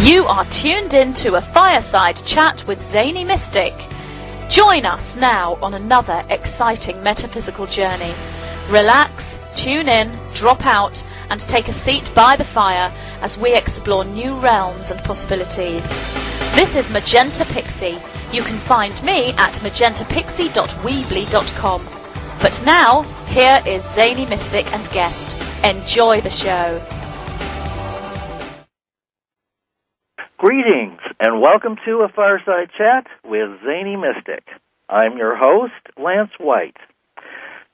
You are tuned in to a Fireside chat with Zany Mystic. Join us now on another exciting metaphysical journey. Relax, tune in, drop out, and take a seat by the fire as we explore new realms and possibilities. This is Magenta Pixie. You can find me at magentapixie.weebly.com. But now, here is Zany Mystic and guest. Enjoy the show. Greetings, and welcome to a Fireside Chat with Zany Mystic. I'm your host, Lance White.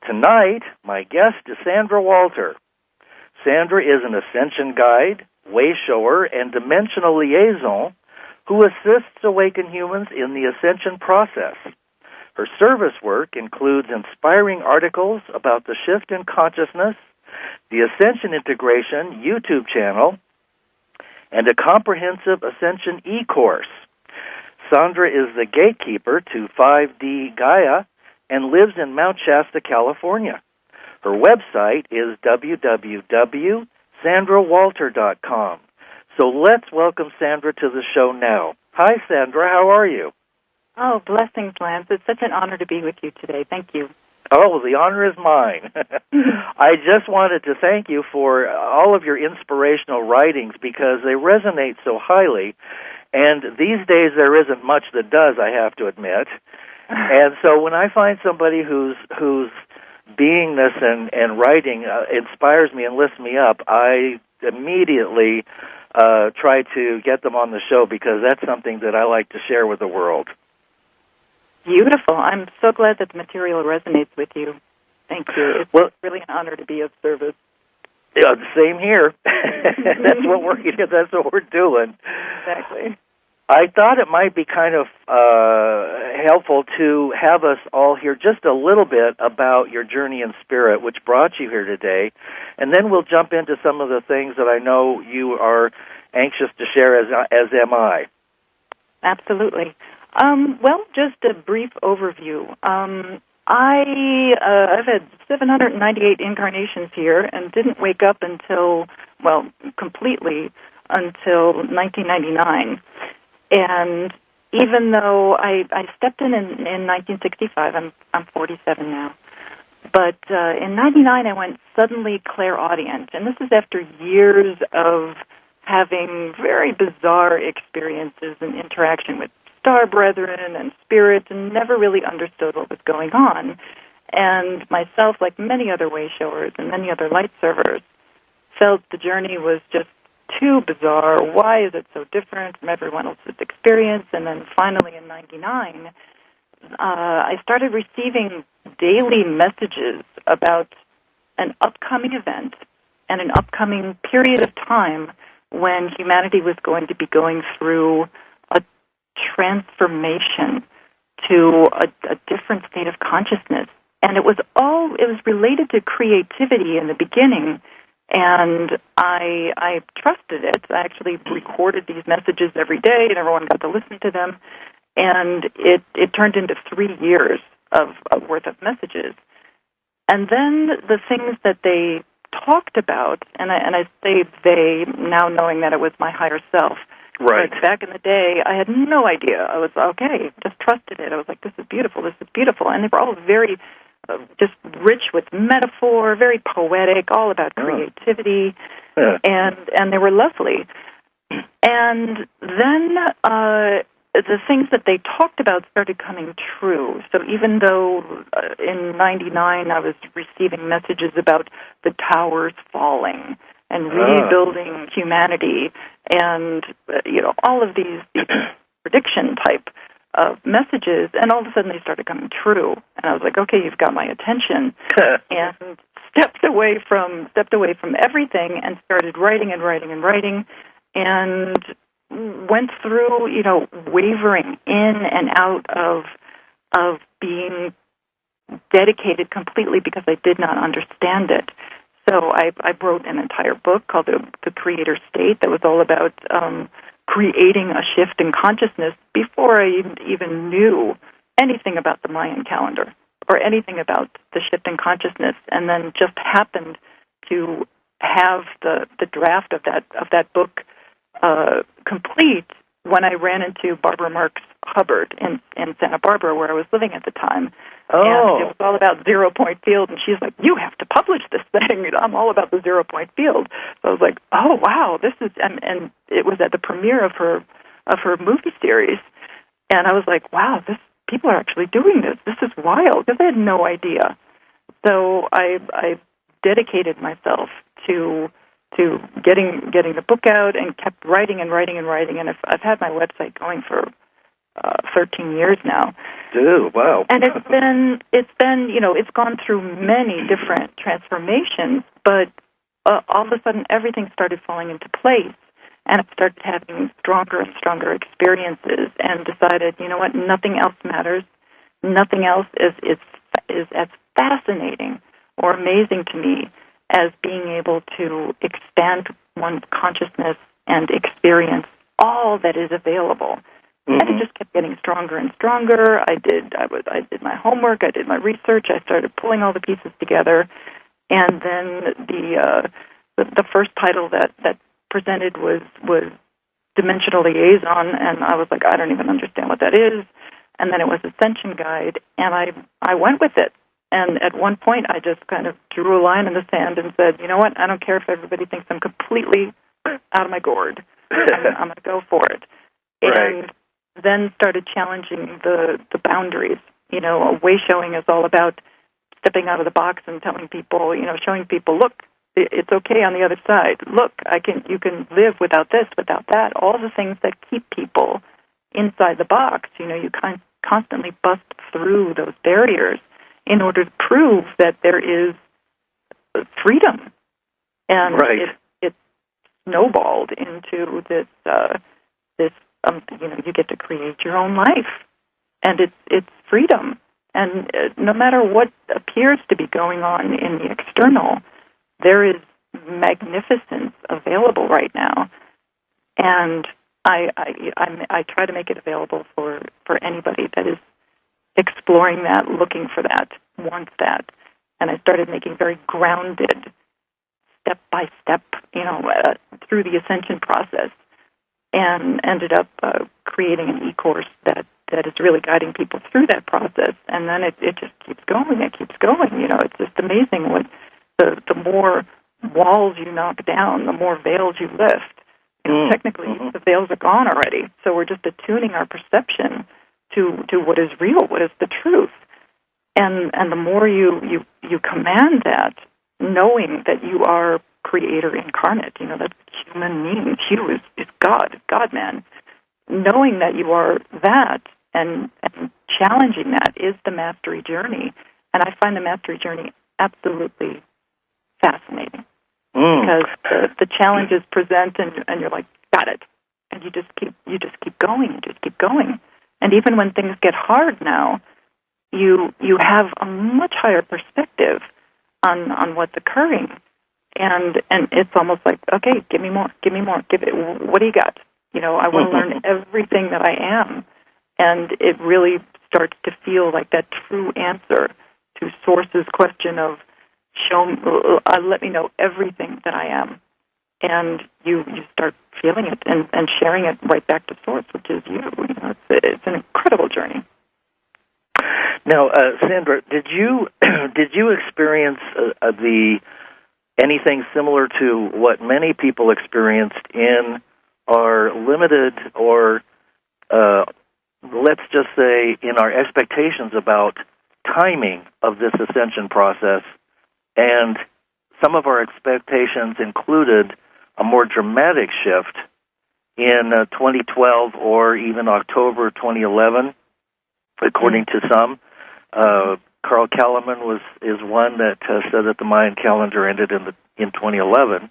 Tonight, my guest is Sandra Walter. Sandra is an ascension guide, way shower, and dimensional liaison who assists awakened humans in the ascension process. Her service work includes inspiring articles about the shift in consciousness, the Ascension Integration YouTube channel, and a comprehensive Ascension e-course. Sandra is the gatekeeper to 5D Gaia and lives in Mount Shasta, California. Her website is www.sandrawalter.com. So let's welcome Sandra to the show now. Hi, Sandra. How are you? Oh, blessings, Lance. It's such an honor to be with you today. Thank you. Oh, the honor is mine. I just wanted to thank you for all of your inspirational writings because they resonate so highly. And these days there isn't much that does, I have to admit. And so when I find somebody whose beingness and writing inspires me and lifts me up, I immediately try to get them on the show because that's something that I like to share with the world. Beautiful. I'm so glad that the material resonates with you. Thank you. It's really an honor to be of service. Yeah, same here. That's what we're doing. Exactly. I thought it might be kind of helpful to have us all hear just a little bit about your journey in spirit, which brought you here today, and then we'll jump into some of the things that I know you are anxious to share, as am I. Absolutely. Well, just a brief overview. I've had 798 incarnations here and didn't wake up completely until 1999. And even though I stepped in 1965, I'm 47 now. But in 99, I went suddenly clairaudient. And this is after years of having very bizarre experiences and interaction with star brethren and spirits, and never really understood what was going on. And myself, like many other way showers and many other light servers, felt the journey was just too bizarre. Why is it so different from everyone else's experience? And then finally in 99, I started receiving daily messages about an upcoming event and an upcoming period of time when humanity was going to be going through a transformation to a different state of consciousness. And it was related to creativity in the beginning, and I trusted it. I actually recorded these messages every day, and everyone got to listen to them, and it turned into 3 years of worth of messages. And then the things that they talked about, and I say they, now knowing that it was my higher self. Right. But back in the day, I had no idea. I was, okay, just trusted it. I was like, this is beautiful, this is beautiful. And they were all very just rich with metaphor, very poetic, all about creativity, and they were lovely. And then the things that they talked about started coming true. So even though in 99 I was receiving messages about the towers falling and rebuilding humanity and, all of these prediction type of messages, and all of a sudden they started coming true. And I was like, okay, you've got my attention. And stepped away from everything and started writing and went through, wavering in and out of being dedicated completely because I did not understand it. So I wrote an entire book called The Creator State that was all about creating a shift in consciousness before I even knew anything about the Mayan calendar or anything about the shift in consciousness, and then just happened to have the draft of that book complete when I ran into Barbara Marx Hubbard in Santa Barbara, where I was living at the time. Oh. And it was all about zero-point field, and she's like, you have to publish this thing. I'm all about the zero-point field. So I was like, oh, wow, this is, and it was at the premiere of her movie series. And I was like, wow, people are actually doing this. This is wild, because I had no idea. So I dedicated myself to getting the book out and kept writing and writing and writing. And I've had my website going for 13 years now. Dude, wow. And it's been it's gone through many different transformations, but all of a sudden everything started falling into place. And I started having stronger and stronger experiences, and decided, you know what, nothing else matters. Nothing else is as fascinating or amazing to me as being able to expand one's consciousness and experience all that is available. And it just kept getting stronger and stronger. I did my homework. I did my research. I started pulling all the pieces together, and then the first title that presented was Dimensional Liaison, and I was like, I don't even understand what that is. And then it was Ascension Guide, and I went with it. And at one point, I just kind of drew a line in the sand and said, you know what, I don't care if everybody thinks I'm completely out of my gourd. I'm going to go for it. Right. And then started challenging the boundaries. You know, way showing is all about stepping out of the box and telling people, showing people, look, it's okay on the other side. Look, you can live without this, without that. All the things that keep people inside the box. You constantly bust through those barriers in order to prove that there is freedom. And right. it snowballed into this you get to create your own life, and it's freedom. And no matter what appears to be going on in the external, there is magnificence available right now, and I try to make it available for anybody that is exploring that, looking for that, wants that. And I started making very grounded, step by step, through the ascension process, and ended up creating an e-course that is really guiding people through that process. And then it just keeps going. It keeps going. It's just amazing what the more walls you knock down, the more veils you lift. Technically, the veils are gone already. So we're just attuning our perception to what is real, what is the truth. And the more you command that, knowing that you are Creator incarnate, that's what human means. Hugh is God, God-man. Knowing that you are that and challenging that is the mastery journey. And I find the mastery journey absolutely fascinating. Because the challenges present, and you're like, got it, and you just keep going. And even when things get hard now, you have a much higher perspective on what's occurring, and it's almost like, okay, give me more, what do you got? I want to learn everything that I am, and it really starts to feel like that true answer to Source's question of, let me know everything that I am. And you start feeling it and sharing it right back to Source, which is you. It's an incredible journey. Now, Sandra, did you experience anything similar to what many people experienced in our limited, or let's just say in our expectations about timing of this ascension process? And some of our expectations included a more dramatic shift in 2012 or even October 2011, according to some. Carl Kalleman is one that said that the Mayan calendar ended in 2011,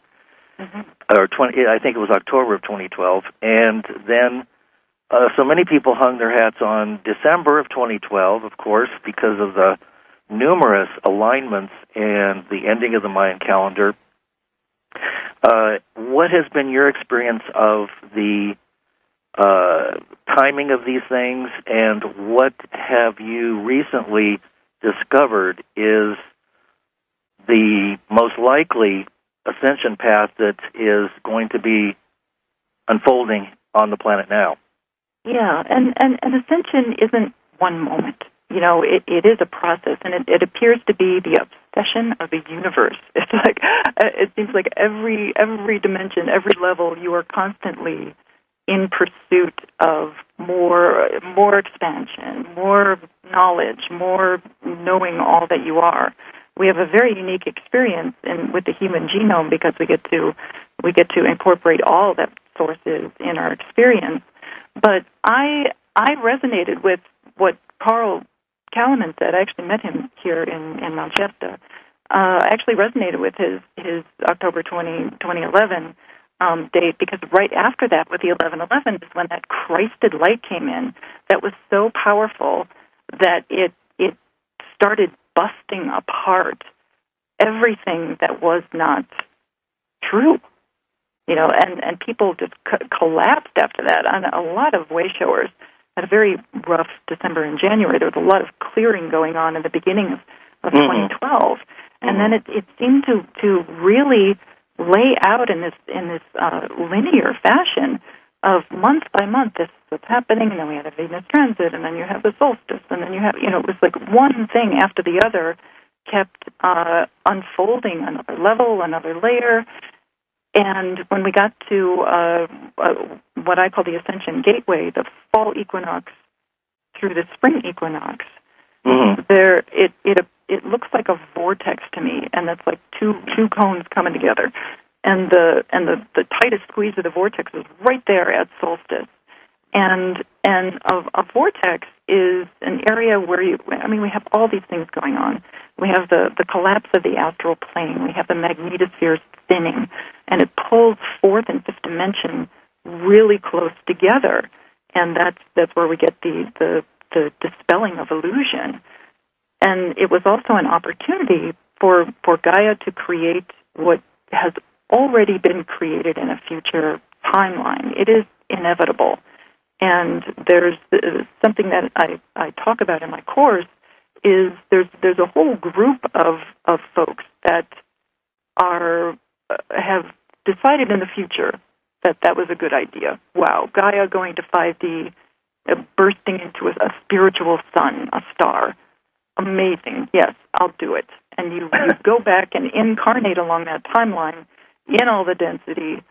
I think it was October of 2012. And then so many people hung their hats on December of 2012, of course, because of the numerous alignments and the ending of the Mayan calendar. What has been your experience of the timing of these things, and what have you recently discovered is the most likely ascension path that is going to be unfolding on the planet now. Yeah, and ascension isn't one moment. You know, it is a process, and it appears to be the obsession of the universe. It's like it seems like every dimension, every level, you are constantly in pursuit of more expansion, more knowledge, more knowing all that you are. We have a very unique experience with the human genome because we get to incorporate all that sources in our experience. But I resonated with what Carl Kalaman said. I actually met him here in Mount Shasta. I actually resonated with his October 2011 date, because right after that, with the 11/11, is when that Christed light came in that was so powerful that it started busting apart everything that was not true. You know, and people just collapsed after that. And a lot of way-showers had a very rough December and January. There was a lot of clearing going on in the beginning of 2012. And then it seemed to really lay out in this linear fashion of month by month, this is what's happening, and then we had a Venus transit, and then you have the solstice, and then you have, you know, it was like one thing after the other kept unfolding another level, another layer. And when we got to what I call the Ascension Gateway, the fall equinox through the spring equinox, there it looks like a vortex to me, and that's like two cones coming together, and the tightest squeeze of the vortex is right there at solstice, and a vortex is an area where we have all these things going on. We have the collapse of the astral plane. We have the magnetosphere spinning, and it pulls fourth and fifth dimension really close together, and that's where we get the dispelling of illusion. And it was also an opportunity for Gaia to create what has already been created in a future timeline. It is inevitable. And there's something that I talk about in my course is there's a whole group of folks that have decided in the future that was a good idea. Wow, Gaia going to 5D, bursting into a spiritual sun, a star. Amazing. Yes, I'll do it. And you go back and incarnate along that timeline in all the density,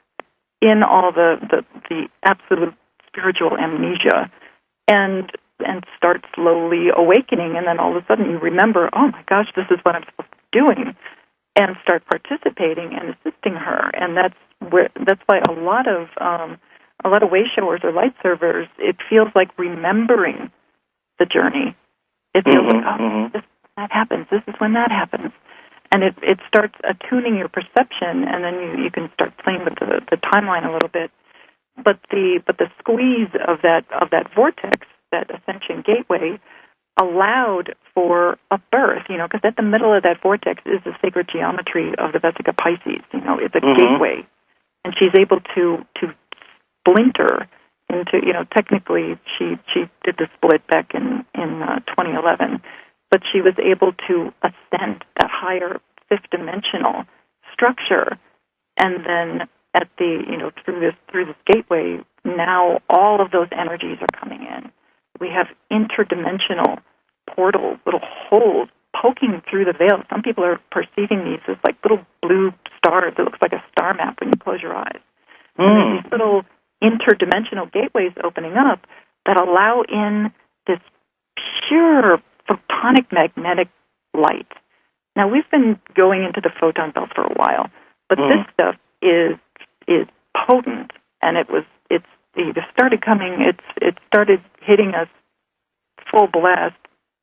in all the absolute spiritual amnesia, and start slowly awakening. And then all of a sudden you remember, oh my gosh, this is what I'm supposed to be doing, and start participating and assisting her. And that's why a lot of way showers or light servers, it feels like remembering the journey. It feels like, this is when that happens. This is when that happens. And it starts attuning your perception, and then you can start playing with the timeline a little bit. But the squeeze of that vortex, that Ascension Gateway, allowed for a birth, because at the middle of that vortex is the sacred geometry of the Vesica Pisces. It's a gateway. And she's able to splinter into, technically she did the split back in 2011, but she was able to ascend that higher fifth dimensional structure, and then at the through this gateway, now all of those energies are coming in. We have interdimensional portals, little holes poking through the veil. Some people are perceiving these as like little blue stars. It looks like a star map when you close your eyes. And there's these little interdimensional gateways opening up that allow in this pure photonic magnetic light. Now, we've been going into the photon belt for a while, but this stuff is potent, and it started hitting us full blast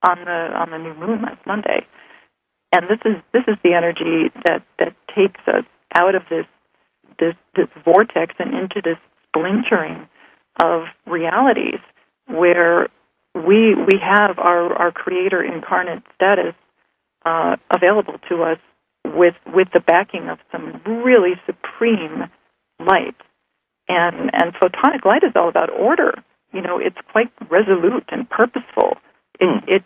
on the new moon last Monday. And this is the energy that takes us out of this vortex and into this splintering of realities, where we have our creator incarnate status available to us with the backing of some really supreme light. And photonic light is all about order. It's quite resolute and purposeful. It's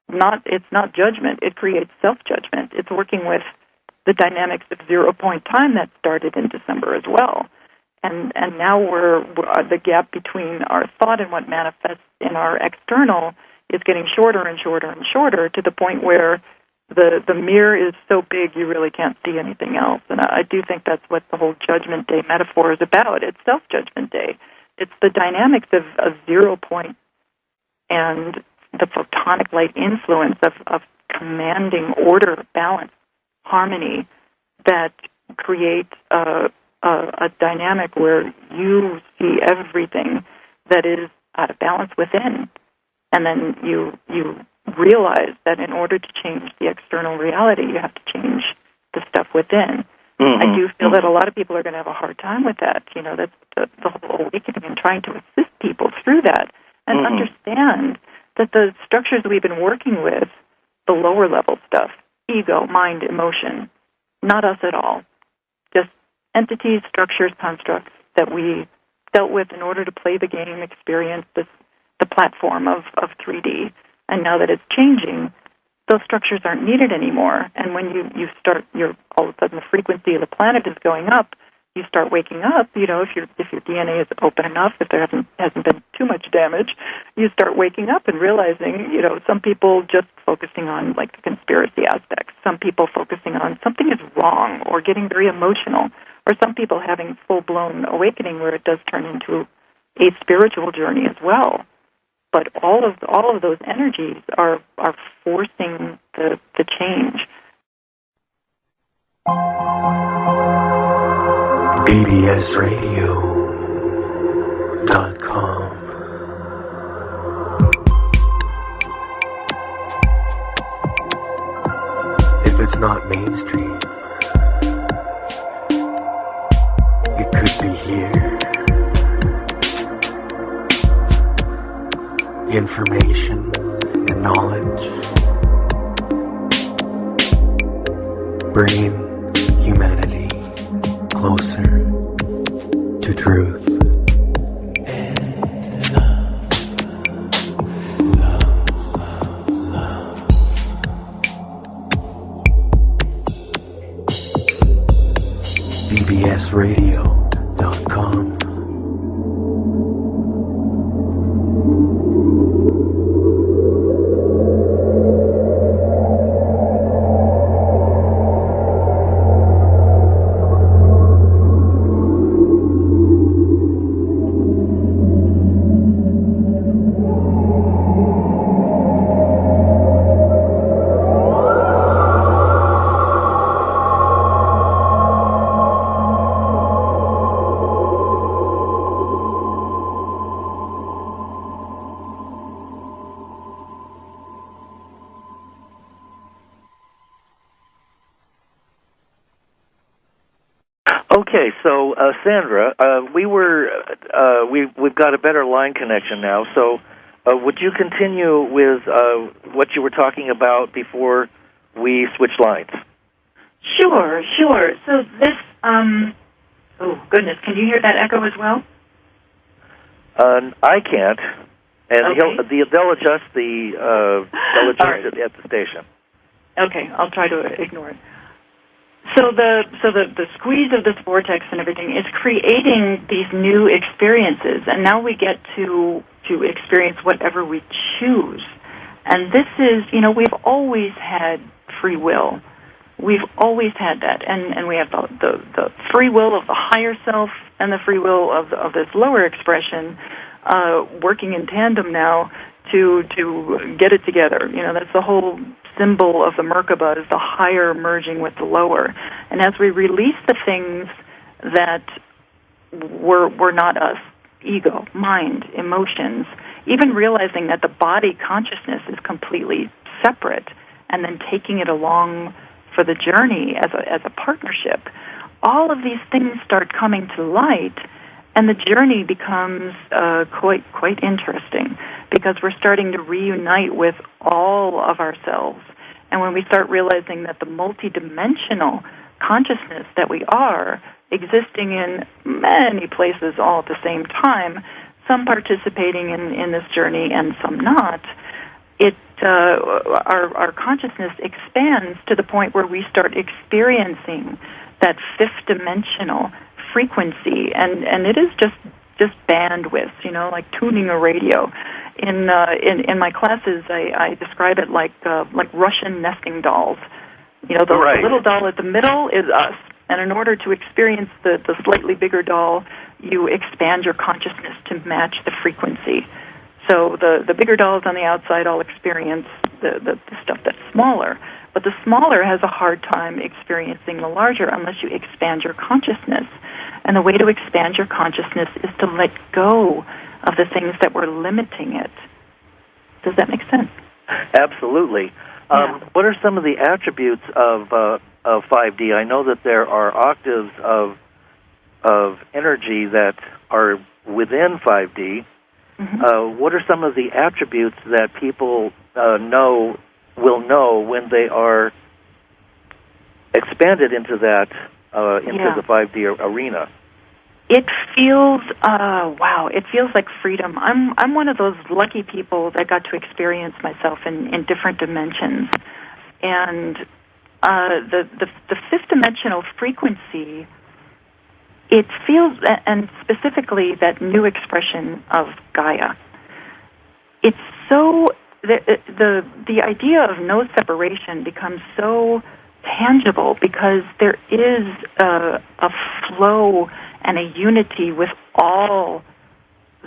not judgment. It creates self-judgment. It's working with the dynamics of 0 point time that started in December as well. And now the gap between our thought and what manifests in our external is getting shorter and shorter and shorter, to the point where the mirror is so big you really can't see anything else. And I do think that's what the whole Judgment Day metaphor is about. It's Self-Judgment Day. It's the dynamics of 0 point and the photonic light influence of commanding order, balance, harmony that creates a dynamic where you see everything that is out of balance within. And then you realize that in order to change the external reality, you have to change the stuff within. Mm-hmm. I do feel that a lot of people are going to have a hard time with that. That's the whole awakening, and trying to assist people through that and understand that the structures we've been working with, the lower level stuff, ego, mind, emotion, not us at all. Just entities, structures, constructs that we dealt with in order to play the game, experience the platform of 3D. And now that it's changing, those structures aren't needed anymore. And when you start, all of a sudden the frequency of the planet is going up, you start waking up. If your DNA is open enough, if there hasn't been too much damage, you start waking up and realizing, some people just focusing on like the conspiracy aspects, some people focusing on something is wrong or getting very emotional, or some people having full-blown awakening where it does turn into a spiritual journey as well. But all of those energies are forcing the change. bbsradio.com. If it's not mainstream, it could be here. Information and knowledge, bringing humanity closer to truth. And love. bbsradio.com. Okay, so Sandra, we've got a better line connection now. So, would you continue with what you were talking about before we switched lines? Sure. So this, oh goodness, can you hear that echo as well? I can't, and okay. They'll adjust right. it at the station. Okay, I'll try to ignore it. So the squeeze of this vortex and everything is creating these new experiences, and now we get to experience whatever we choose. And this is, we've always had free will. We've always had that, and we have the free will of the higher self and the free will of this lower expression working in tandem now to get it together. That's the whole symbol of the Merkaba, is the higher merging with the lower. And as we release the things that were not us, ego, mind, emotions, even realizing that the body consciousness is completely separate, and then taking it along for the journey as a partnership, all of these things start coming to light, and the journey becomes quite interesting, because we're starting to reunite with all of ourselves. And when we start realizing that the multidimensional consciousness that we are, existing in many places all at the same time, some participating in this journey and some not, our consciousness expands to the point where we start experiencing that fifth dimensional frequency, and it is just bandwidth, like tuning a radio. In my classes, I describe it like Russian nesting dolls. The little doll at the middle is us, and in order to experience the slightly bigger doll, you expand your consciousness to match the frequency. So the bigger dolls on the outside all experience the stuff that's smaller, but the smaller has a hard time experiencing the larger unless you expand your consciousness. And the way to expand your consciousness is to let go of the things that were limiting it. Does that make sense? Absolutely. Yeah. What are some of the attributes of 5D? I know that there are octaves of energy that are within 5D. Mm-hmm. What are some of the attributes that people will know when they are expanded into that the 5D arena? It feels it feels like freedom. I'm one of those lucky people that got to experience myself in different dimensions, and the fifth dimensional frequency. It feels, and specifically that new expression of Gaia. It's so the idea of no separation becomes so tangible because there is a flow and a unity with all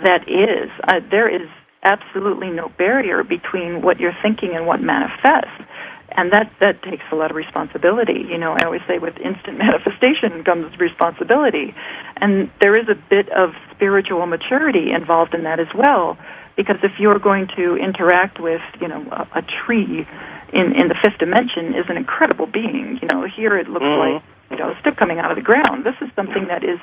that is. There is absolutely no barrier between what you're thinking and what manifests. And that takes a lot of responsibility. I always say with instant manifestation comes responsibility. And there is a bit of spiritual maturity involved in that as well, because if you're going to interact with, a tree in the fifth dimension is an incredible being. Here it looks like, a stick coming out of the ground. This is something that is,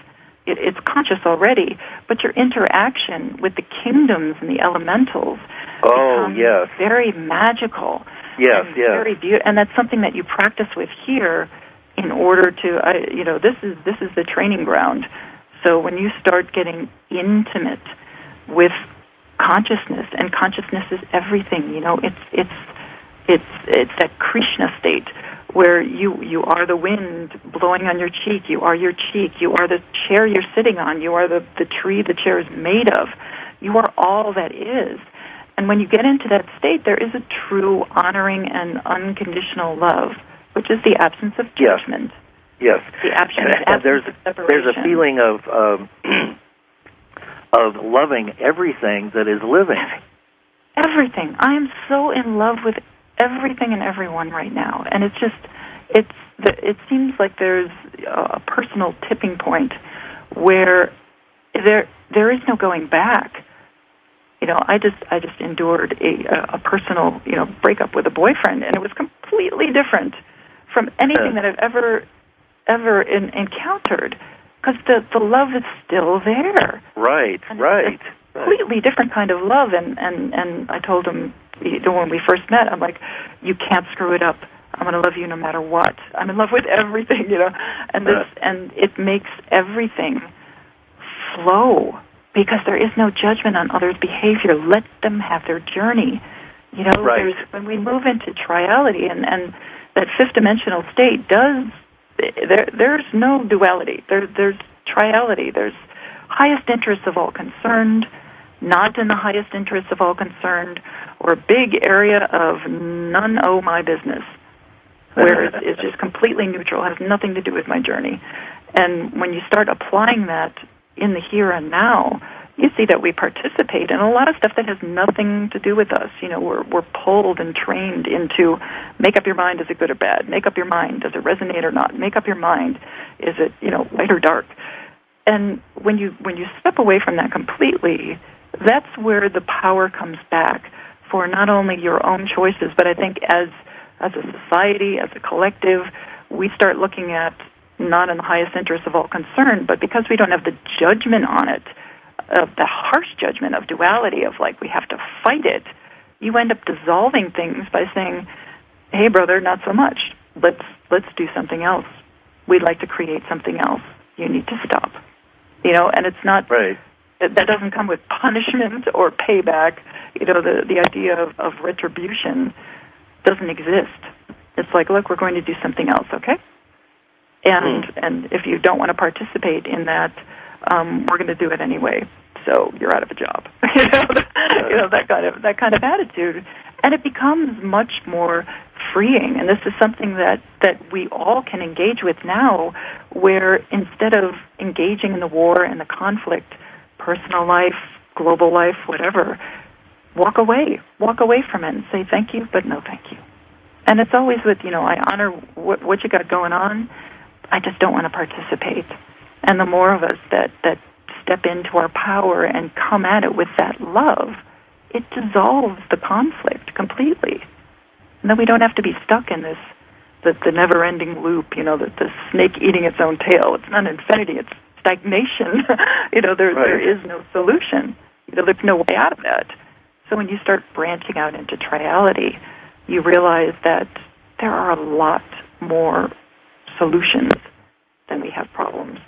it's conscious already, but your interaction with the kingdoms and the elementals becomes very magical. Yes, yes. Very beautiful, and that's something that you practice with here in order to, this is the training ground. So when you start getting intimate with consciousness, and consciousness is everything, it's that Krishna state where you are the wind blowing on your cheek, you are your cheek, you are the chair you're sitting on, you are the tree the chair is made of, you are all that is. And when you get into that state, there is a true honoring and unconditional love, which is the absence of judgment. Yes. The absence and there's of separation. a feeling of loving everything that is living. Everything. I am so in love with everything and everyone right now, and it seems like there's a personal tipping point where there is no going back. I just endured a personal, breakup with a boyfriend, and it was completely different from anything that I've ever encountered, because the love is still there. Right, and right. It's a completely different kind of love, and I told him, when we first met, I'm like, you can't screw it up. I'm going to love you no matter what. I'm in love with everything, and it makes everything flow. Because there is no judgment on others' behavior. Let them have their journey. Right. When we move into triality and that fifth dimensional state there's no duality. There's triality. There's highest interests of all concerned, not in the highest interests of all concerned, or a big area of none owe my business, where it's just completely neutral, has nothing to do with my journey. And when you start applying that in the here and now, you see that we participate in a lot of stuff that has nothing to do with us. We're pulled and trained into make up your mind, is it good or bad? Make up your mind, does it resonate or not? Make up your mind, is it light or dark? And when you step away from that completely, that's where the power comes back for not only your own choices, but I think as a society, as a collective, we start looking at not in the highest interest of all concerned, but because we don't have the judgment on it, the harsh judgment of duality of like we have to fight it, you end up dissolving things by saying, hey brother, not so much. Let's do something else. We'd like to create something else. You need to stop. And it's not right. That doesn't come with punishment or payback. The idea of retribution doesn't exist. It's like, look, we're going to do something else, okay? And if you don't want to participate in that, we're going to do it anyway. So you're out of a job. that kind of attitude, and it becomes much more freeing. And this is something that we all can engage with now, where instead of engaging in the war and the conflict, personal life, global life, whatever, walk away from it and say thank you, but no thank you. And it's always with, I honor what you got going on. I just don't want to participate. And the more of us that step into our power and come at it with that love, it dissolves the conflict completely. And then we don't have to be stuck in this, the never-ending loop, the snake eating its own tail. It's not infinity, it's stagnation. There is no solution. There's no way out of that. So when you start branching out into triality, you realize that there are a lot more solutions than we have problems.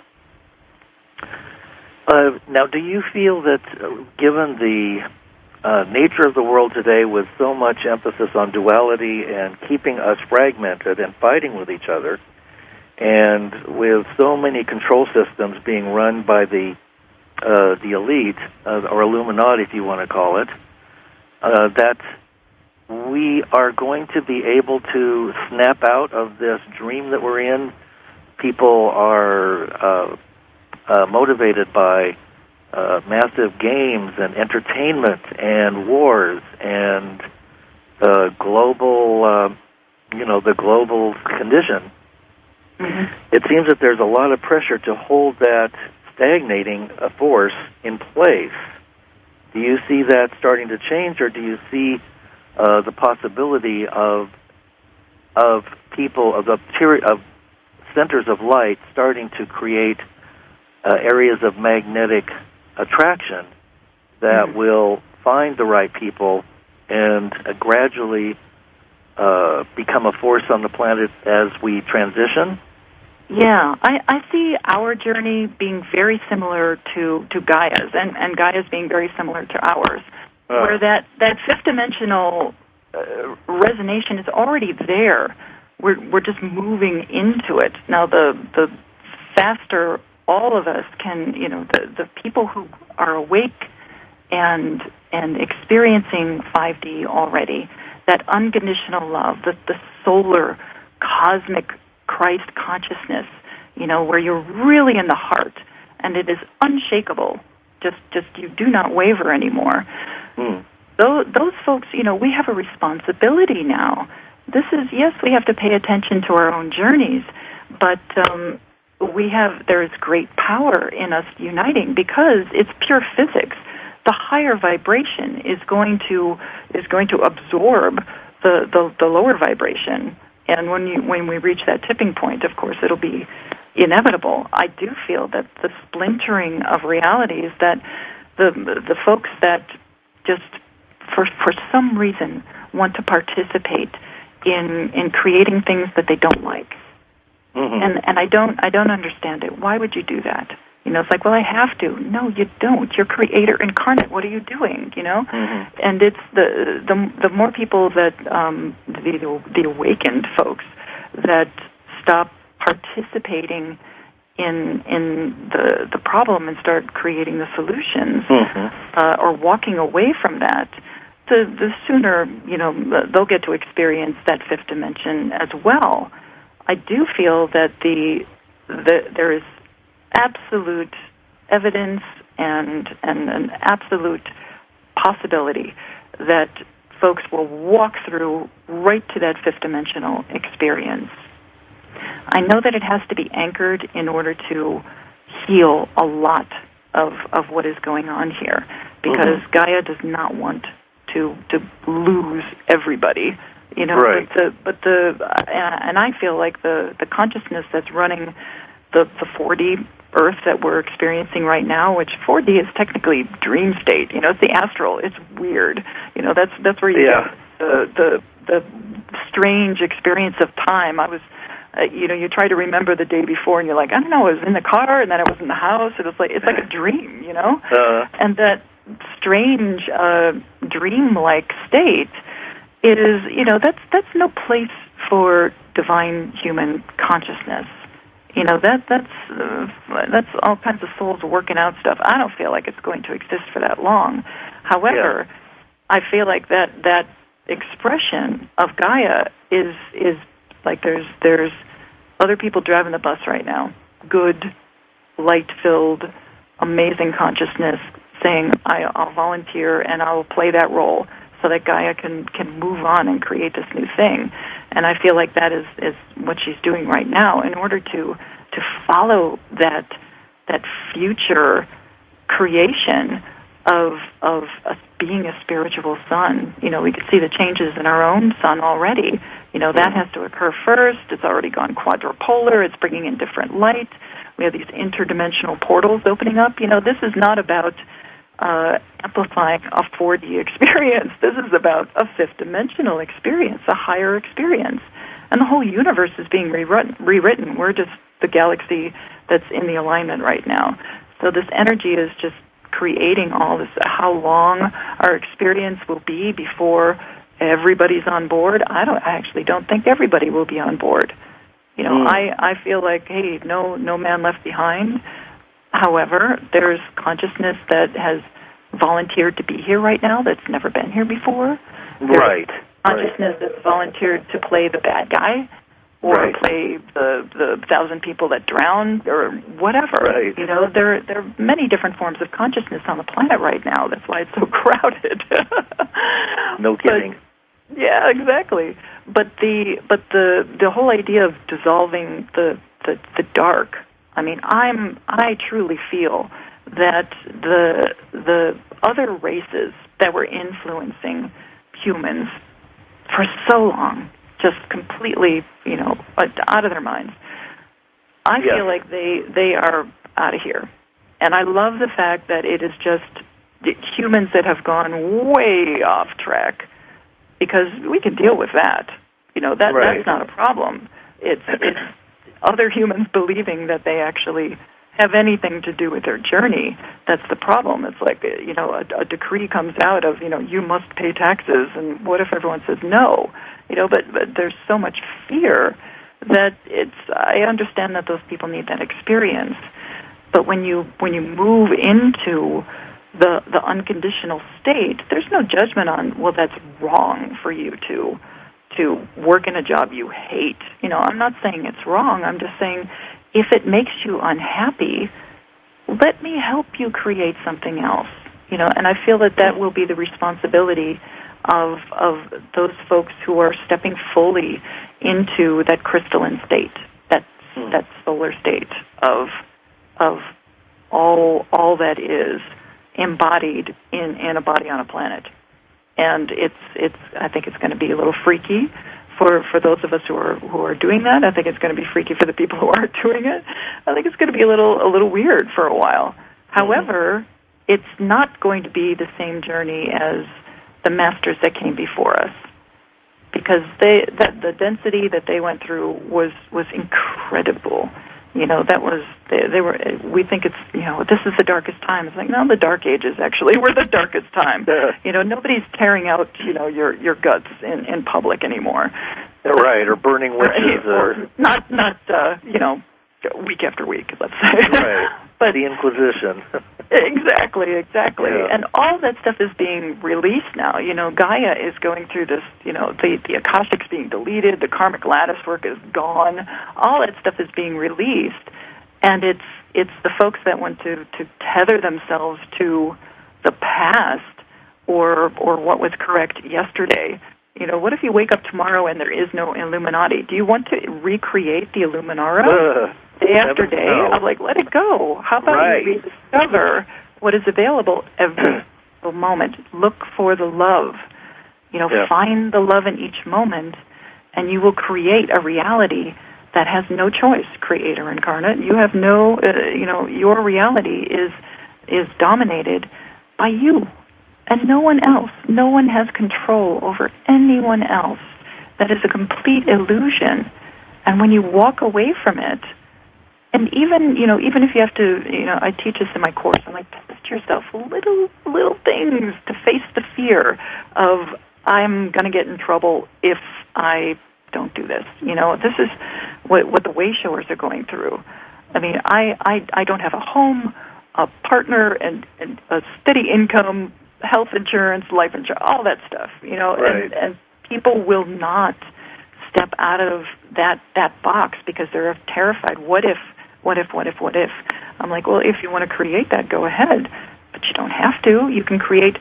Now, do you feel that given the nature of the world today with so much emphasis on duality and keeping us fragmented and fighting with each other, and with so many control systems being run by the elite, or Illuminati if you want to call it, that we are going to be able to snap out of this dream that we're in? People are motivated by massive games and entertainment and wars and the global condition. Mm-hmm. It seems that there's a lot of pressure to hold that stagnating force in place. Do you see that starting to change, or do you see the possibility of people of centers of light starting to create areas of magnetic attraction that will find the right people and gradually become a force on the planet as we transition? Yeah, I see our journey being very similar to Gaia's, and Gaia's being very similar to ours, where that fifth dimensional resonation is already there. We're just moving into it. Now, the faster all of us can, the people who are awake and experiencing 5D already, that unconditional love, the solar, cosmic Christ consciousness, where you're really in the heart, and it is unshakable. Just you do not waver anymore. Those folks, we have a responsibility now. This is, yes, we have to pay attention to our own journeys, but there is great power in us uniting, because it's pure physics. The higher vibration is going to absorb the lower vibration. And when we reach that tipping point, of course, it'll be inevitable. I do feel that the splintering of realities, that the folks that just for some reason want to participate in creating things that they don't like, and I don't understand it. Why would you do that? It's like, well, I have to. No, you don't. You're creator incarnate. What are you doing? And it's the more people that the awakened folks that stop participating in the problem and start creating the solutions, or walking away from that, the sooner they'll get to experience that fifth dimension as well. I do feel that there is absolute evidence and an absolute possibility that folks will walk through right to that fifth dimensional experience. I know that it has to be anchored in order to heal a lot of what is going on here, because Gaia does not want to lose everybody. Right. And I feel like the consciousness that's running the 4D Earth that we're experiencing right now, which 4D is technically dream state. It's the astral. It's weird. That's where you get the strange experience of time. I was, you try to remember the day before, and you're like, I don't know, I was in the car, and then I was in the house. It's like a dream, and that strange dream-like state is, that's no place for divine human consciousness. That's all kinds of souls working out stuff. I don't feel like it's going to exist for that long. However, I feel like that expression of Gaia is like there's other people driving the bus right now. Good, light-filled, amazing consciousness saying, I'll volunteer and I'll play that role so that Gaia can move on and create this new thing. And I feel like that is what she's doing right now in order to follow that future creation of being a spiritual sun. We could see the changes in our own sun already. That has to occur first. It's already gone quadrupolar. It's bringing in different light. We have these interdimensional portals opening up. This is not about amplifying a 4D experience. This is about a fifth-dimensional experience, a higher experience. And the whole universe is being rewritten. We're just the galaxy that's in the alignment right now. So this energy is just creating all this, how long our experience will be before everybody's on board. I actually don't think everybody will be on board. I feel like, hey, no man left behind. However, there's consciousness that has volunteered to be here right now that's never been here before. Right. Consciousness that's volunteered to play the bad guy or play the 1,000 people that drowned or whatever. Right. There are many different forms of consciousness on the planet right now. That's why it's so crowded. No kidding. Yeah, exactly. But the whole idea of dissolving the dark. I mean, I truly feel that the other races that were influencing humans for so long, just completely, out of their minds. I feel like they are out of here. And I love the fact that it is just humans that have gone way off track, because we can deal with that. That's not a problem. It's other humans believing that they actually have anything to do with their journey. That's the problem. It's like, a decree comes out of, you must pay taxes, and what if everyone says no? But there's so much fear that I understand that those people need that experience. But when you move into the unconditional state, there's no judgment on, well, that's wrong for you to work in a job you hate. I'm not saying it's wrong. I'm just saying, if it makes you unhappy, let me help you create something else. And I feel that will be the responsibility of those folks who are stepping fully into that crystalline state, that solar state of all that is embodied in a body on a planet. And I think it's going to be a little freaky for those of us who are doing that. I think it's going to be freaky for the people who aren't doing it. I think it's going to be a little weird for a while. However, it's not going to be the same journey as the masters that came before us, because the density that they went through was incredible. That was they were. We think it's this is the darkest time. It's like, no, the Dark Ages actually were the darkest time. Nobody's tearing out your guts in public anymore. Right, or burning witches, or not week after week, let's say. Right, but the Inquisition. Exactly. Yeah. And all that stuff is being released now. Gaia is going through this, the Akashic's being deleted, the karmic lattice work is gone, all that stuff is being released, and it's the folks that want to tether themselves to the past or what was correct yesterday. What if you wake up tomorrow and there is no Illuminati? Do you want to recreate the Illuminara? Day after day? I'm like, let it go. How about you rediscover what is available every moment? Look for the love. Find the love in each moment, and you will create a reality that has no choice, creator incarnate. You have no, your reality is dominated by you and no one else. No one has control over anyone else. That is a complete illusion. And when you walk away from it, and even if you have to, I teach this in my course. I'm like, test yourself little things to face the fear of, I'm going to get in trouble if I don't do this. This is what the way-showers are going through. I mean, I don't have a home, a partner, and a steady income, health insurance, life insurance, all that stuff, Right. and people will not step out of that box because they're terrified. What if? I'm like, well, if you want to create that, go ahead. But you don't have to. You can create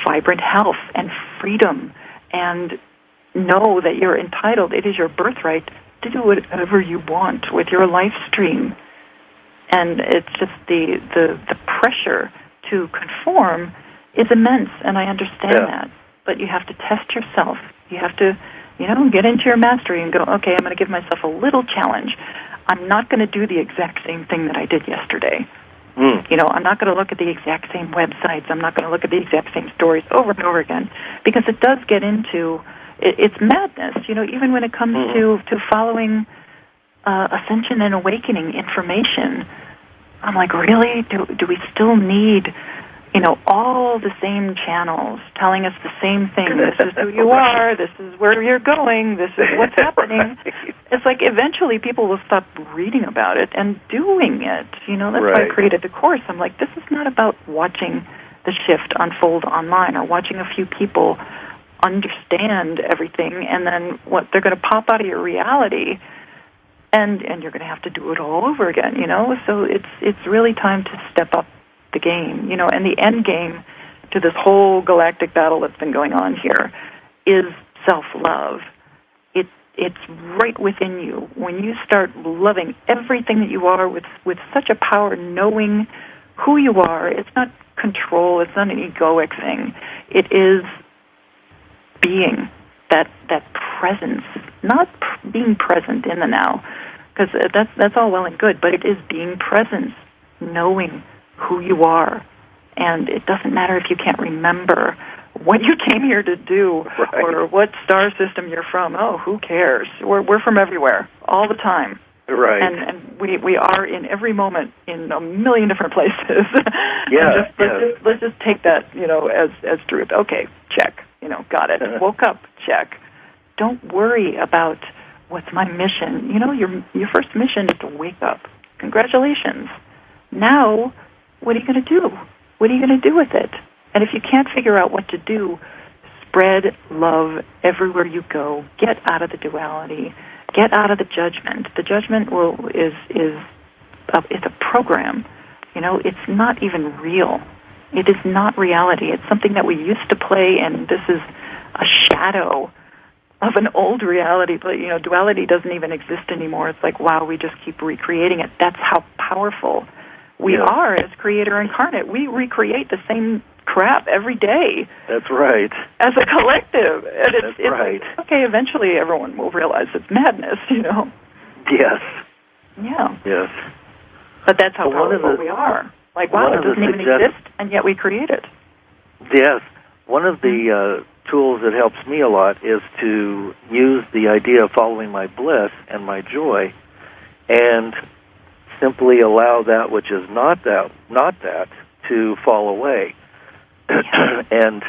vibrant health and freedom and know that you're entitled. It is your birthright to do whatever you want with your life stream. And it's just the pressure to conform is immense, and I understand that. But you have to test yourself. You have to, get into your mastery and go, okay, I'm going to give myself a little challenge. I'm not going to do the exact same thing that I did yesterday. I'm not going to look at the exact same websites. I'm not going to look at the exact same stories over and over again, because it does get into, it's madness, even when it comes to following ascension and awakening information. I'm like, really? Do we still need, all the same channels telling us the same thing? This is who you are. This is where you're going. This is what's happening. Right. It's like eventually people will stop reading about it and doing it. That's why I created the course. I'm like, this is not about watching the shift unfold online or watching a few people understand everything and then what they're going to pop out of your reality. And you're going to have to do it all over again, So it's really time to step up the game, and the end game to this whole galactic battle that's been going on here is self-love. It's right within you. When you start loving everything that you are with such a power, knowing who you are, it's not control, it's not an egoic thing. It is being that presence, not being present in the now, because that's all well and good, but it is being present, knowing who you are. And it doesn't matter if you can't remember what you came here to do or what star system you're from. Oh, who cares? We're from everywhere, all the time. Right. And we are in every moment in a million different places. Yeah. Let's just take that, as truth. Okay, check. Got it. Woke up, check. Don't worry about what's my mission. Your first mission is to wake up. Congratulations. Now, what are you going to do? What are you going to do with it? And if you can't figure out what to do, spread love everywhere you go. Get out of the duality. Get out of the judgment. The judgment it's a program. It's not even real. It is not reality. It's something that we used to play, and this is a shadow of an old reality. But, duality doesn't even exist anymore. It's like, wow, we just keep recreating it. That's how powerful we are as creator incarnate. We recreate the same crap every day. That's right. As a collective. And That's right. Like, okay, eventually everyone will realize it's madness, Yes. Yeah. Yes. But that's how powerful we are. Like, wow, it doesn't even exist, and yet we create it. Yes. One of the tools that helps me a lot is to use the idea of following my bliss and my joy and simply allow that which is not that to fall away. And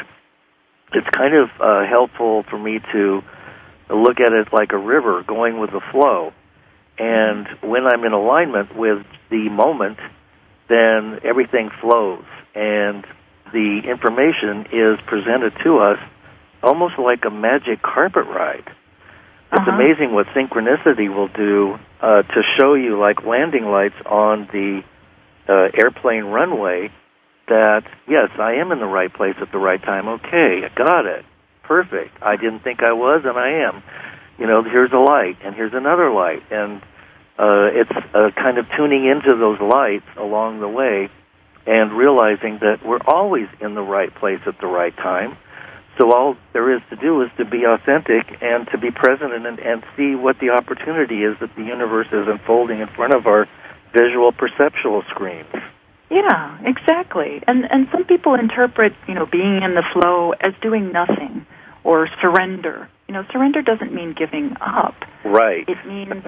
it's kind of helpful for me to look at it like a river going with the flow. And when I'm in alignment with the moment, then everything flows. And the information is presented to us almost like a magic carpet ride. It's amazing what synchronicity will do to show you, like landing lights on the airplane runway, that, yes, I am in the right place at the right time. Okay, I got it. Perfect. I didn't think I was, and I am. Here's a light, and here's another light. And it's kind of tuning into those lights along the way and realizing that we're always in the right place at the right time. So all there is to do is to be authentic and to be present and see what the opportunity is that the universe is unfolding in front of our visual perceptual screens. Yeah, exactly. And some people interpret, being in the flow as doing nothing or surrender. Surrender doesn't mean giving up. Right. It means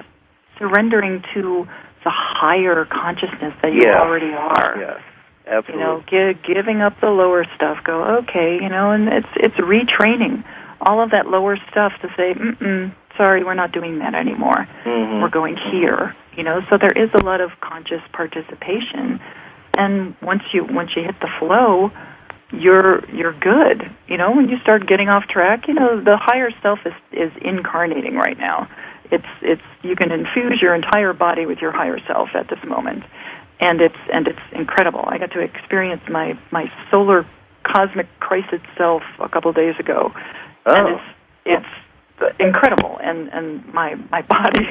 surrendering to the higher consciousness that you already are. Yes. Absolutely. Giving up the lower stuff. Go, okay, and it's retraining all of that lower stuff to say, sorry, we're not doing that anymore. Mm-hmm. We're going here. So there is a lot of conscious participation, and once you hit the flow, you're good. When you start getting off track, the higher self is incarnating right now. It's you can infuse your entire body with your higher self at this moment, and it's incredible. I got to experience my solar cosmic crisis self a couple of days ago, and it's incredible. And my body,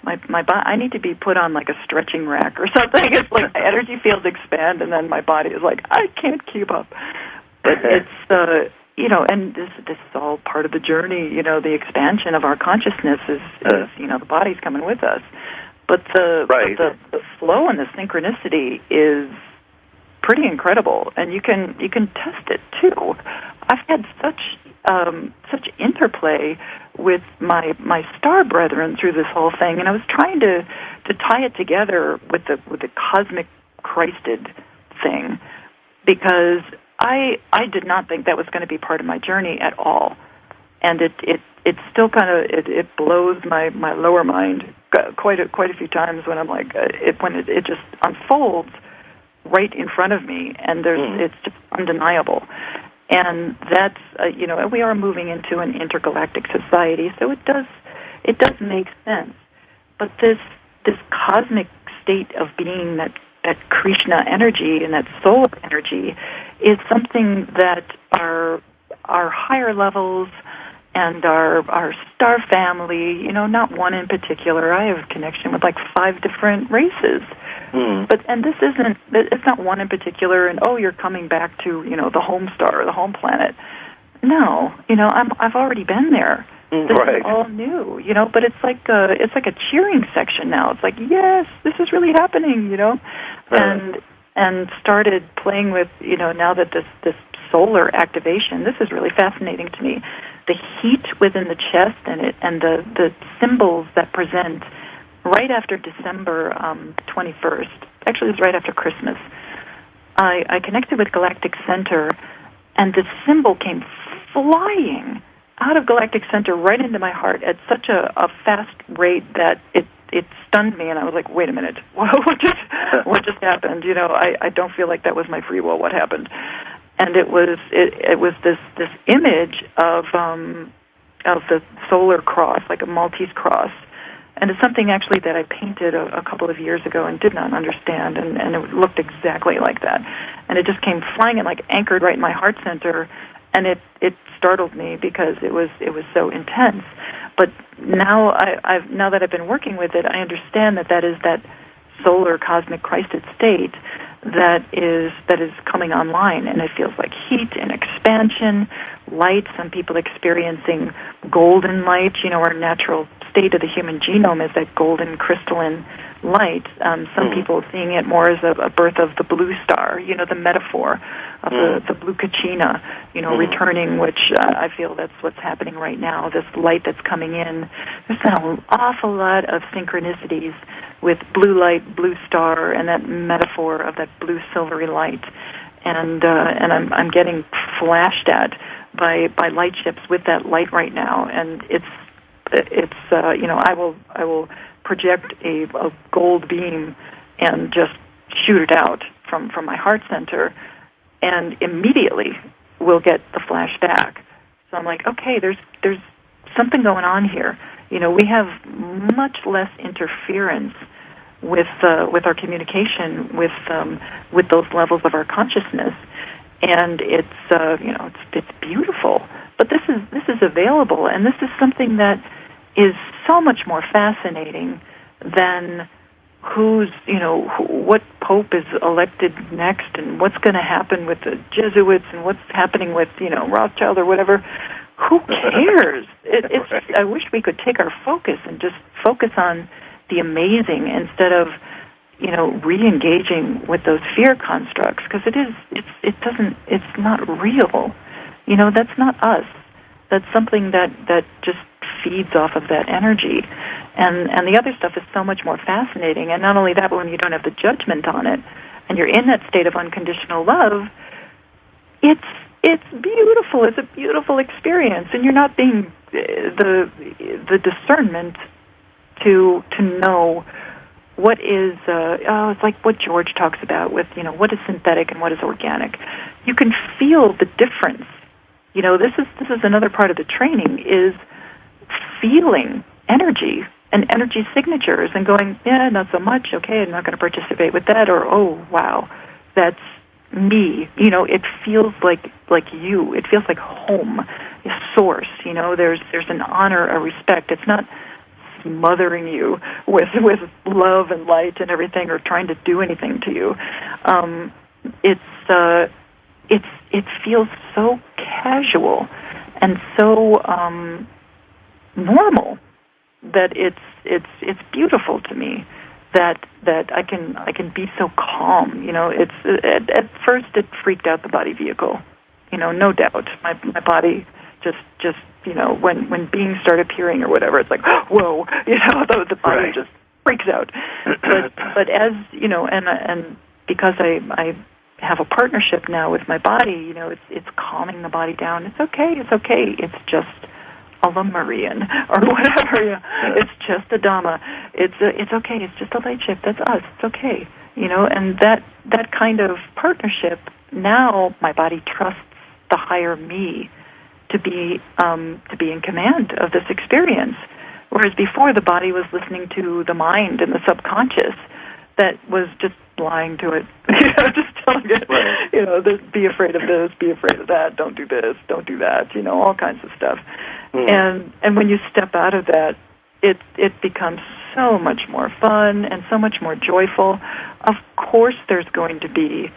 I need to be put on like a stretching rack or something. It's like my energy fields expand, and then my body is like, I can't keep up. But it's and this is all part of the journey. The expansion of our consciousness is the body's coming with us. But the flow and the synchronicity is pretty incredible, and you can test it too. I've had such interplay with my star brethren through this whole thing, and I was trying to tie it together with the cosmic Christed thing, because I did not think that was going to be part of my journey at all, and it still kind of it blows my lower mind quite a few times when I'm like when it just unfolds right in front of me, and it's just undeniable. And that's we are moving into an intergalactic society, so it does make sense. But this cosmic state of being, that Krishna energy and that soul energy, is something that our higher levels and our star family, not one in particular. I have a connection with like 5 different races. It's not one in particular, and you're coming back to, the home star or the home planet. No, I've already been there. This is all new, but it's like a cheering section now. It's like, yes, this is really happening, and started playing with, now that this solar activation, this is really fascinating to me. The heat within the chest and the symbols that present right after December 21st. Actually, it was right after Christmas. I connected with Galactic Center, and the symbol came flying out of Galactic Center right into my heart at such a fast rate that it stunned me, and I was like, wait a minute, what just happened? I don't feel like that was my free will. What happened? And it was this image of the solar cross, like a Maltese cross. And it's something actually that I painted a couple of years ago and did not understand, and it looked exactly like that. And it just came flying and like anchored right in my heart center, and it startled me because it was so intense. But now now that I've been working with it, I understand that is that solar cosmic Christed state that is coming online, and it feels like heat and expansion, light. Some people experiencing golden light. Our natural state of the human genome is that golden crystalline light. Some people seeing it more as a birth of the blue star, the metaphor of the blue kachina, returning, which I feel that's what's happening right now, this light that's coming in. There's an awful lot of synchronicities with blue light, blue star, and that metaphor of that blue silvery light. And I'm getting flashed at by light ships with that light right now, and it's I will project a gold beam and just shoot it out from my heart center, and immediately we'll get the flash back. So I'm like, okay, there's something going on here. We have much less interference with our communication with those levels of our consciousness, and it's beautiful. But this is available, and this is something that is so much more fascinating than what pope is elected next, and what's going to happen with the Jesuits, and what's happening with Rothschild or whatever. Who cares? I wish we could take our focus and just focus on the amazing instead of re-engaging with those fear constructs, because it's not real. That's not us. That's something that just feeds off of that energy, and the other stuff is so much more fascinating. And not only that, but when you don't have the judgment on it, and you're in that state of unconditional love, it's beautiful. It's a beautiful experience, and you're not being the discernment to know what is it's like what George talks about with what is synthetic and what is organic. You can feel the difference. This is another part of the training, is feeling energy and energy signatures and going, yeah, not so much, okay, I'm not going to participate with that, or oh wow, that's me. It feels like you. It feels like home, a source. There's an honor, a respect. It's not smothering you with love and light and everything, or trying to do anything to you. It feels so casual and so normal that it's beautiful to me. That I can be so calm. It's at first it freaked out the body vehicle. No doubt. My body just when beings start appearing or whatever, it's like, whoa, the body just freaks out. But as and because I have a partnership now with my body, it's calming the body down. It's okay. It's just a Lemurian or whatever. It's just a Dhamma. It's okay. It's just a light ship. That's us. It's okay. And that kind of partnership, now my body trusts the higher me to be in command of this experience, whereas before the body was listening to the mind and the subconscious that was just lying to it, just telling it, be afraid of this, be afraid of that, don't do this, don't do that, all kinds of stuff. And when you step out of that, it becomes so much more fun and so much more joyful. Of course there's going to be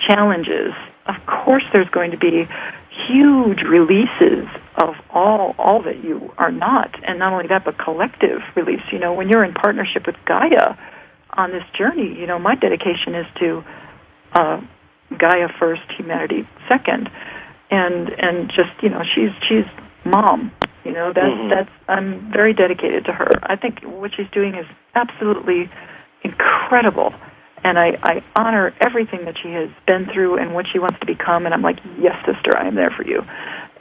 challenges. Of course there's going to be huge releases of all that you are not, and not only that, but collective release. When you're in partnership with Gaia on this journey, my dedication is to Gaia first, humanity second, and just she's mom. That's I'm very dedicated to her. I think what she's doing is absolutely incredible, and I honor everything that she has been through and what she wants to become. And I'm like, yes, sister, I am there for you.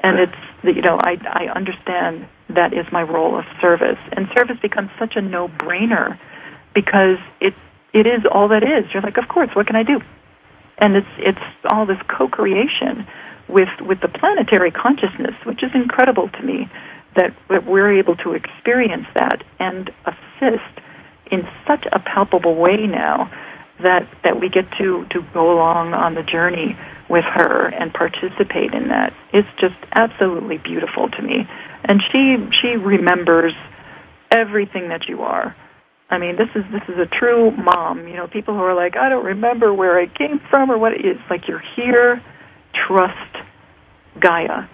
And it's I understand that is my role of service, and service becomes such a no-brainer because it is all that is. You're like, of course, what can I do? And it's all this co-creation with the planetary consciousness, which is incredible to me that we're able to experience that and assist in such a palpable way now that we get to go along on the journey with her and participate in that. It's just absolutely beautiful to me. And she remembers everything that you are. I mean, this is a true mom. People who are like, I don't remember where I came from or what it is. Like, you're here. Trust Gaia.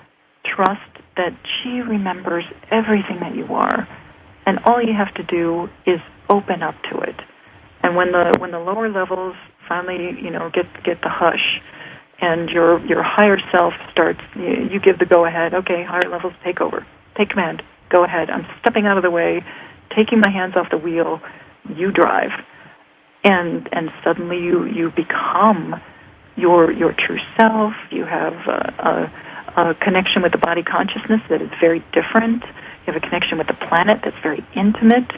Trust that she remembers everything that you are, and all you have to do is open up to it. And when the lower levels finally, get the hush, and your higher self starts, you give the go ahead. Okay, higher levels, take over, take command. Go ahead. I'm stepping out of the way, taking my hands off the wheel. You drive, and suddenly you become your true self. You have a connection with the body consciousness that is very different. You have a connection with the planet that's very intimate.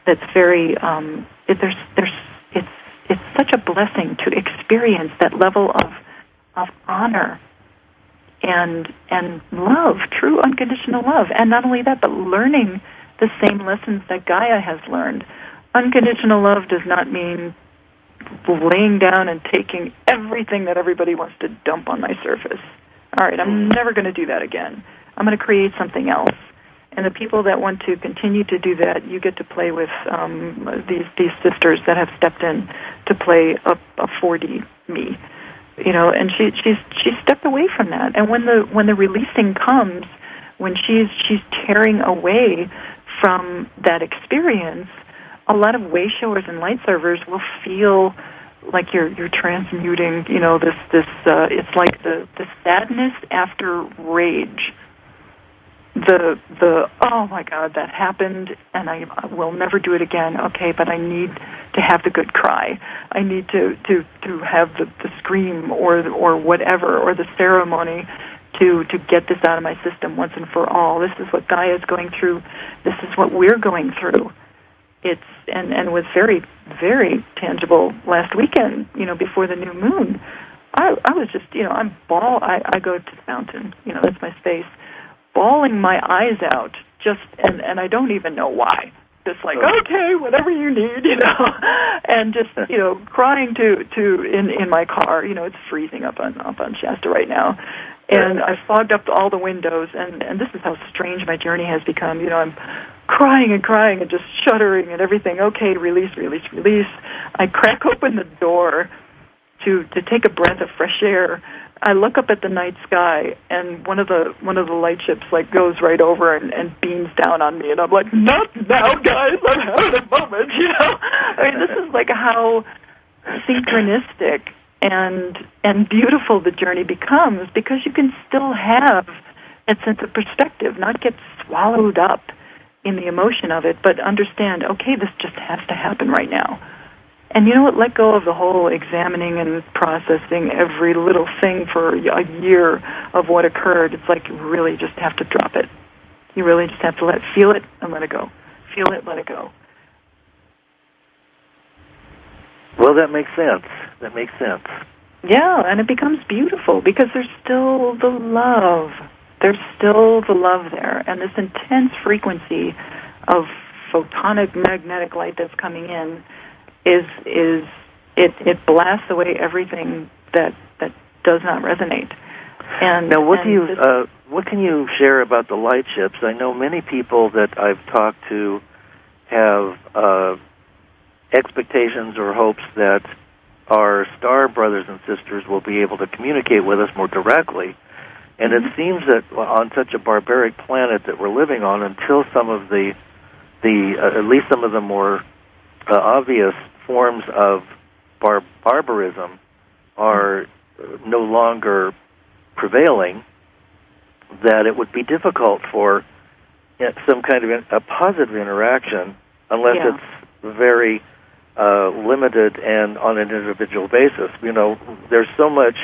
That's very it's such a blessing to experience that level of honor and love, true unconditional love. And not only that, but learning the same lessons that Gaia has learned. Unconditional love does not mean laying down and taking everything that everybody wants to dump on my surface. All right, I'm never going to do that again. I'm going to create something else. And the people that want to continue to do that, you get to play with these sisters that have stepped in to play a 4D me, And she's stepped away from that. And when the releasing comes, when she's tearing away from that experience, a lot of way showers and light servers will feel like you're transmuting. This it's like the sadness after rage. The oh my God, that happened, and I will never do it again. Okay, but I need to have the good cry. I need to have the scream or whatever, or the ceremony to get this out of my system once and for all. This is what Gaia is going through. This is what we're going through. And was very, very tangible last weekend, before the new moon. I was just, I go to the mountain, that's my space, bawling my eyes out, and I don't even know why. Just like, okay, whatever you need, and just, crying in my car. It's freezing up on Shasta right now. And I fogged up all the windows, and this is how strange my journey has become. I'm crying and just shuddering and everything. Okay, release. I crack open the door to take a breath of fresh air. I look up at the night sky, and one of the light ships goes right over and beams down on me, and I'm like, not now, guys! I'm having a moment, I mean, this is how synchronistic and beautiful the journey becomes, because you can still have that sense of perspective, not get swallowed up in the emotion of it, but understand, okay, this just has to happen right now. And you know what? Let go of the whole examining and processing every little thing for a year of what occurred. It's you really just have to drop it. You really just have to feel it and let it go. Feel it, let it go. Well, that makes sense. Yeah, and it becomes beautiful because there's still the love. There's still the love there, and this intense frequency of photonic magnetic light that's coming in it blasts away everything that does not resonate. And now, what can you share about the light ships? I know many people that I've talked to have expectations or hopes that our star brothers and sisters will be able to communicate with us more directly. And it seems that on such a barbaric planet that we're living on, until some of the at least some of the more obvious forms of barbarism are no longer prevailing, that it would be difficult for some kind of a positive interaction unless it's very limited and on an individual basis. There's so much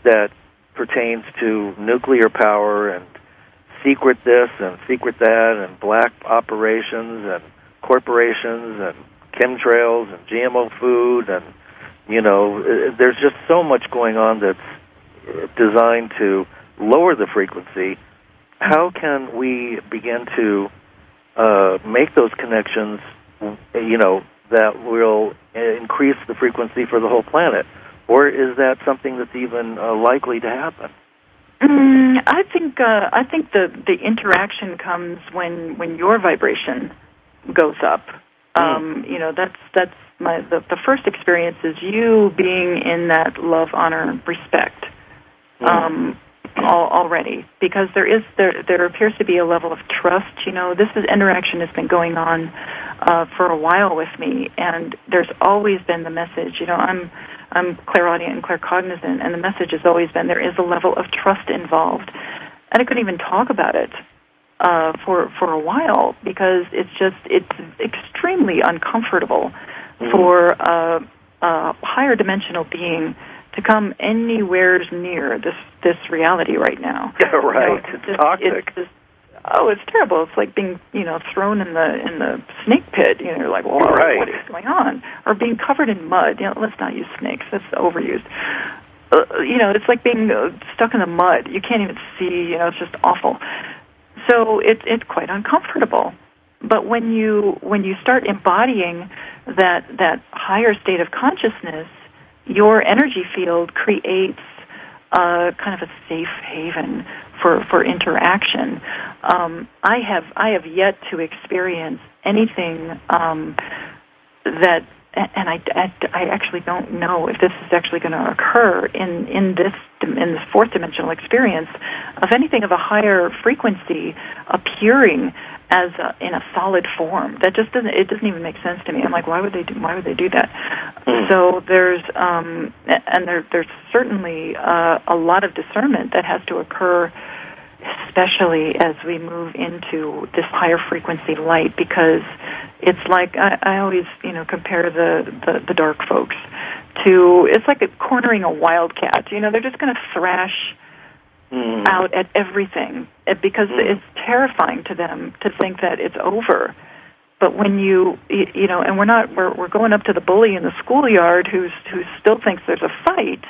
that pertains to nuclear power and secret this and secret that and black operations and corporations and chemtrails and GMO food, and there's just so much going on that's designed to lower the frequency. How can we begin to make those connections, that will increase the frequency for the whole planet? Or is that something that's even likely to happen? I think the interaction comes when your vibration goes up. That's the first experience is you being in that love, honor, respect already, because there appears to be a level of trust. This interaction has been going on for a while with me, and there's always been the message. I'm clairaudient and claircognizant, and the message has always been there is a level of trust involved, and I couldn't even talk about it for a while, because it's extremely uncomfortable for a higher dimensional being to come anywhere near this reality right now. Yeah, right. It's toxic. It's terrible. It's like being thrown in the snake pit. You're like, well, right. What is going on? Or being covered in mud. Let's not use snakes. That's overused. It's like being stuck in the mud. You can't even see. It's just awful. So it's quite uncomfortable. But when you start embodying that higher state of consciousness, your energy field creates kind of a safe haven for interaction. I have yet to experience anything that, and I actually don't know if this is actually going to occur in this fourth dimensional experience, of anything of a higher frequency appearing as in a solid form. That just doesn't even make sense to me. I'm like, why would they do that? So there's certainly a lot of discernment that has to occur, especially as we move into this higher frequency light, because it's like I always compare the dark folks to, it's like cornering a wildcat. They're just going to thrash out at everything because it's terrifying to them to think that it's over. But when you know, and we're going up to the bully in the schoolyard who still thinks there's a fight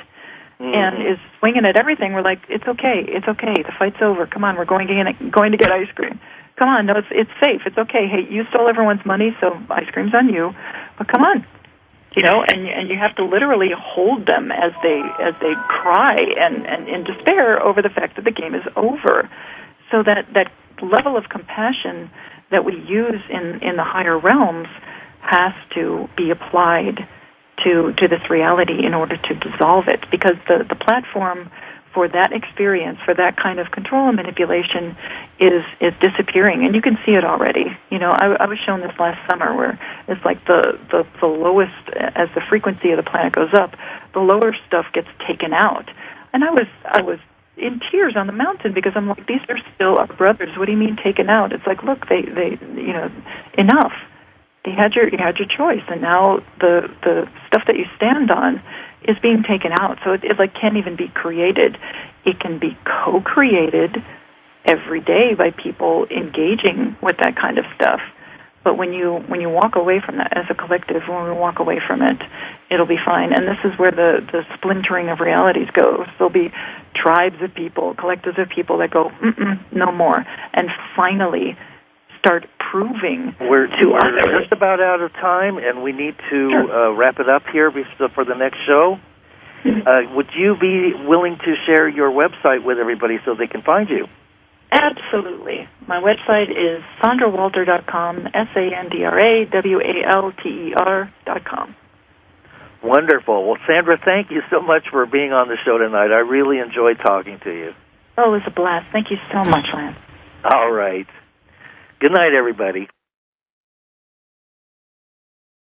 and is swinging at everything. We're like, it's okay, the fight's over. Come on, we're going to get ice cream. Come on, no, it's safe, it's okay. Hey, you stole everyone's money, so ice cream's on you. But come on, you know, and you have to literally hold them as they cry and in despair over the fact that the game is over. So that level of compassion that we use in the higher realms has to be applied to this reality in order to dissolve it, because the platform for that experience, for that kind of control and manipulation is disappearing, and you can see it already. You know, I was shown this last summer where it's like the lowest, as the frequency of the planet goes up, the lower stuff gets taken out. And I was in tears on the mountain because I'm like, these are still our brothers. What do you mean taken out? It's like, look, they you know, enough. You had your choice, and now the stuff that you stand on is being taken out. So it like can't even be created. It can be co-created every day by people engaging with that kind of stuff. But when you walk away from that as a collective, when we walk away from it, it'll be fine. And this is where the splintering of realities goes. There'll be tribes of people, collectives of people that go, no more, and finally start proving we're others. just about out of time, and we need to wrap it up here for the next show. Would you be willing to share your website with everybody so they can find you? Absolutely. My website is SandraWalter.com, SandraWalter.com. Wonderful. Well, Sandra, thank you so much for being on the show tonight. I really enjoyed talking to you. Oh, it was a blast. Thank you so much, Lance. All right. Good night, everybody.